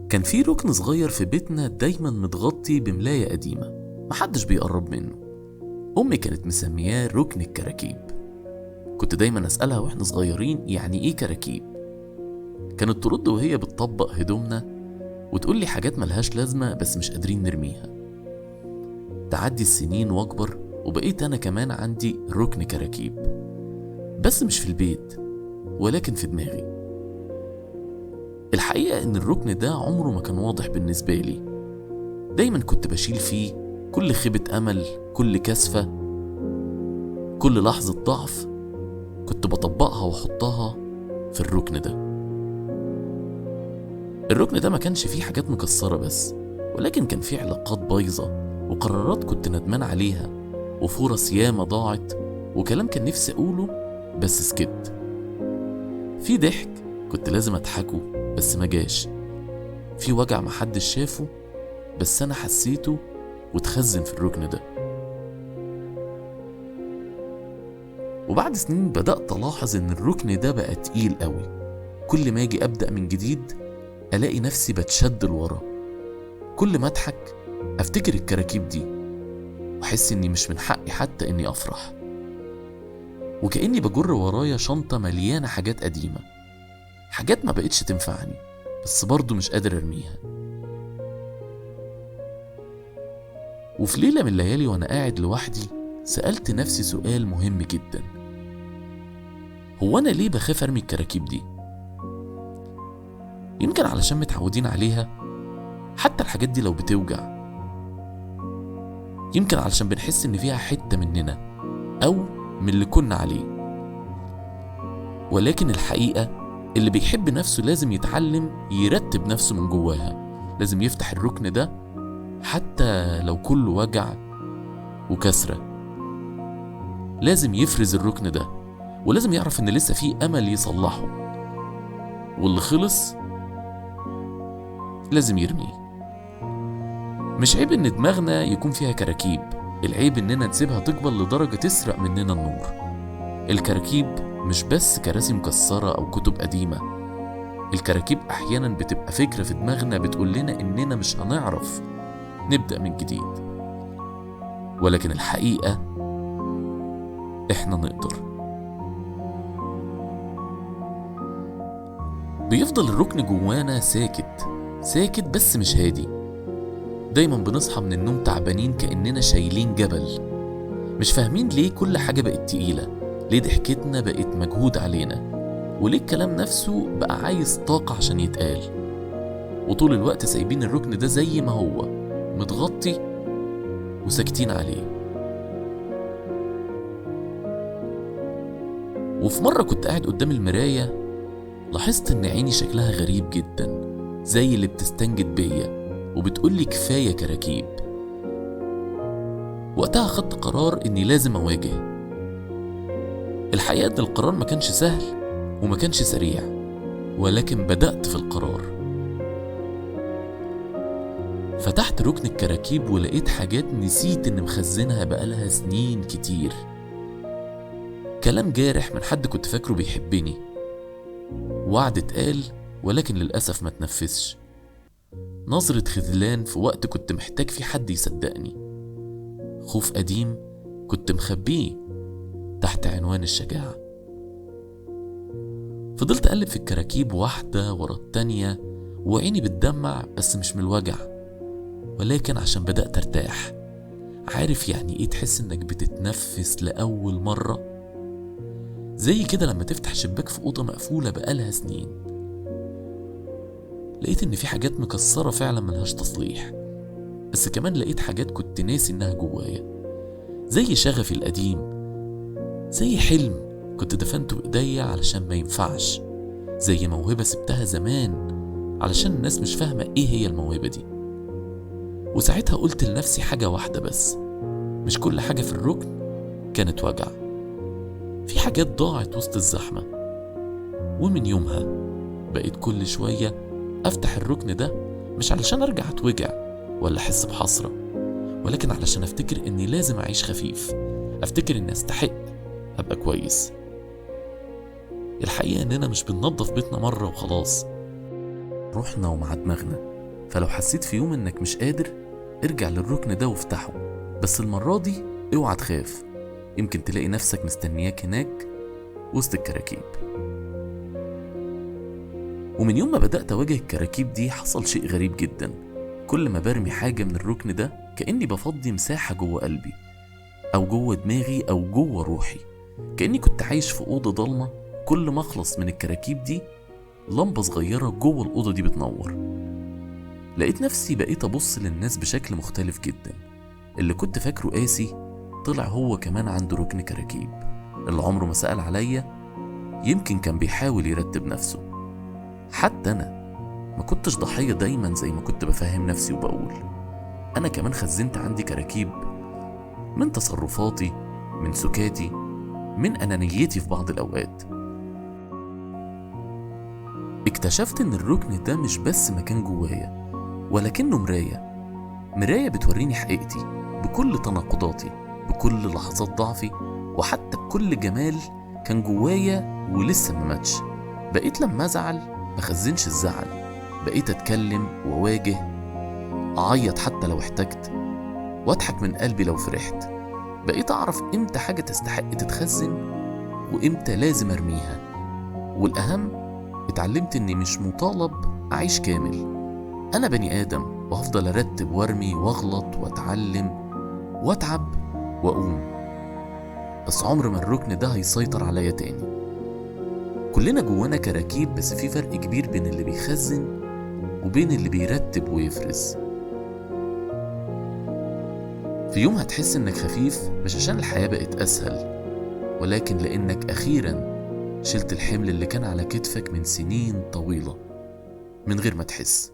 كان في ركن صغير في بيتنا دايما متغطي بملاية قديمة محدش بيقرب منه. أمي كانت مسمياه ركن الكراكيب. كنت دايما أسألها واحنا صغيرين يعني إيه كراكيب. كانت ترد وهي بتطبق هدومنا وتقولي حاجات ملهاش لازمة بس مش قادرين نرميها. تعدي السنين واكبر وبقيت أنا كمان عندي ركن كراكيب، بس مش في البيت ولكن في دماغي. الحقيقة إن الركن ده عمره ما كان واضح بالنسبة لي. دايما كنت بشيل فيه كل خيبة أمل، كل كسفة، كل لحظة ضعف كنت بطبقها وأحطها في الركن ده. الركن ده ما كانش فيه حاجات مكسرة بس، ولكن كان فيه علاقات بايظة وقرارات كنت ندمان عليها وفرص ياما ضاعت وكلام كان نفسي أقوله بس سكت. في ضحك كنت لازم أضحكه بس ما جاش. في وجع محدش شافه بس أنا حسيته وتخزن في الركن ده. وبعد سنين بدأت ألاحظ إن الركن ده بقى تقيل قوي. كل ما أجي أبدأ من جديد ألاقي نفسي بتشد لورا. كل ما أضحك أفتكر الكراكيب دي وأحس إني مش من حقي حتى إني أفرح، وكأني بجر ورايا شنطة مليانة حاجات قديمة، حاجات ما بقتش تنفعني بس برضو مش قادر أرميها. وفي ليلة من الليالي وأنا قاعد لوحدي سألت نفسي سؤال مهم جدا: هو أنا ليه بخاف أرمي الكراكيب دي؟ يمكن علشان متعودين عليها، حتى الحاجات دي لو بتوجع. يمكن علشان بنحس إن فيها حتة مننا أو من اللي كنا عليه. ولكن الحقيقة اللي بيحب نفسه لازم يتعلم يرتب نفسه من جواها. لازم يفتح الركن ده حتى لو كله وجع وكسرة. لازم يفرز الركن ده ولازم يعرف إن لسه فيه أمل يصلحه، واللي خلص لازم يرميه. مش عيب إن دماغنا يكون فيها كراكيب، العيب إننا نسيبها تكبر لدرجة تسرق مننا النور. الكراكيب مش بس كراسي مكسرة أو كتب قديمة. الكراكيب أحيانا بتبقى فكرة في دماغنا بتقول لنا إننا مش هنعرف نبدأ من جديد، ولكن الحقيقة إحنا نقدر. بيفضل الركن جوانا ساكت ساكت بس مش هادي. دايما بنصحى من النوم تعبانين كأننا شايلين جبل، مش فاهمين ليه كل حاجة بقت تقيلة، ليه ضحكتنا بقت مجهود علينا، وليه الكلام نفسه بقى عايز طاقة عشان يتقال. وطول الوقت سايبين الركن ده زي ما هو متغطي وساكتين عليه. وفي مرة كنت قاعد قدام المراية لاحظت ان عيني شكلها غريب جدا، زي اللي بتستنجد بيا وبتقولي كفاية كراكيب. وقتها خدت قرار اني لازم اواجه. الحقيقة ان القرار ما كانش سهل وما كانش سريع، ولكن بدأت في القرار. فتحت ركن الكراكيب ولقيت حاجات نسيت ان مخزنها بقالها سنين كتير. كلام جارح من حد كنت فاكره بيحبني، وعد اتقال ولكن للأسف ما تنفذش، نظرة خذلان في وقت كنت محتاج في حد يصدقني، خوف قديم كنت مخبيه تحت عنوان الشجاعة. فضلت أقلب في الكراكيب واحدة ورا التانية وعيني بتدمع، بس مش من الوجع ولكن عشان بدأت ارتاح. عارف يعني ايه تحس انك بتتنفس لأول مرة؟ زي كده لما تفتح شباك في أوضة مقفولة بقالها سنين. لقيت ان في حاجات مكسرة فعلا ملهاش تصليح، بس كمان لقيت حاجات كنت ناسي انها جوايا، زي شغفي القديم، زي حلم كنت دفنته بايديا علشان ما ينفعش، زي موهبة سبتها زمان علشان الناس مش فاهمة ايه هي الموهبة دي. وساعتها قلت لنفسي حاجة واحدة بس: مش كل حاجة في الركن كانت وجع، في حاجات ضاعت وسط الزحمة. ومن يومها بقيت كل شوية افتح الركن ده، مش علشان ارجع اتوجع ولا احس بحسرة، ولكن علشان افتكر اني لازم اعيش خفيف، افتكر اني استحق ابقى كويس. الحقيقة اننا مش بننظف بيتنا مرة وخلاص، روحنا ومع دماغنا فلو حسيت في يوم انك مش قادر، ارجع للركن ده وافتحه، بس المرة دي اوعى تخاف، يمكن تلاقي نفسك مستنياك هناك وسط الكراكيب. ومن يوم ما بدأت أواجه الكراكيب دي حصل شيء غريب جدا. كل ما برمي حاجة من الركن ده كأني بفضي مساحة جوه قلبي أو جوه دماغي أو جوه روحي، كأني كنت عايش في أوضة ضلمة، كل ما أخلص من الكراكيب دي لمبة صغيرة جوه الأوضة دي بتنور. لقيت نفسي بقيت أبص للناس بشكل مختلف جدا. اللي كنت فاكره قاسي طلع هو كمان عنده ركن كراكيب. اللي عمره ما سأل عليا يمكن كان بيحاول يرتب نفسه. حتى أنا ما كنتش ضحية دايما زي ما كنت بفهم نفسي وبقول. أنا كمان خزنت عندي كراكيب من تصرفاتي، من سكاتي، من أنانيتي في بعض الأوقات. اكتشفت إن الركن ده مش بس مكان جوايا، ولكنه مراية بتوريني حقيقتي بكل تناقضاتي، بكل لحظات ضعفي، وحتى بكل جمال كان جوايا ولسه ما ماتش. بقيت لما أزعل مخزنش الزعل، بقيت أتكلم وواجه، أعيط حتى لو احتجت، وأضحك من قلبي لو فرحت. بقيت أعرف إمتى حاجة تستحق تتخزن وإمتى لازم أرميها. والأهم، اتعلمت إني مش مطالب أعيش كامل. أنا بني آدم وهفضل أرتب وارمي واغلط واتعلم واتعب وأقوم، بس عمر ما الركن ده هيسيطر عليا تاني. كلنا جوانا كراكيب، بس في فرق كبير بين اللي بيخزن وبين اللي بيرتب ويفرز. في يوم هتحس إنك خفيف، مش عشان الحياة بقت أسهل، ولكن لأنك أخيراً شلت الحمل اللي كان على كتفك من سنين طويلة من غير ما تحس.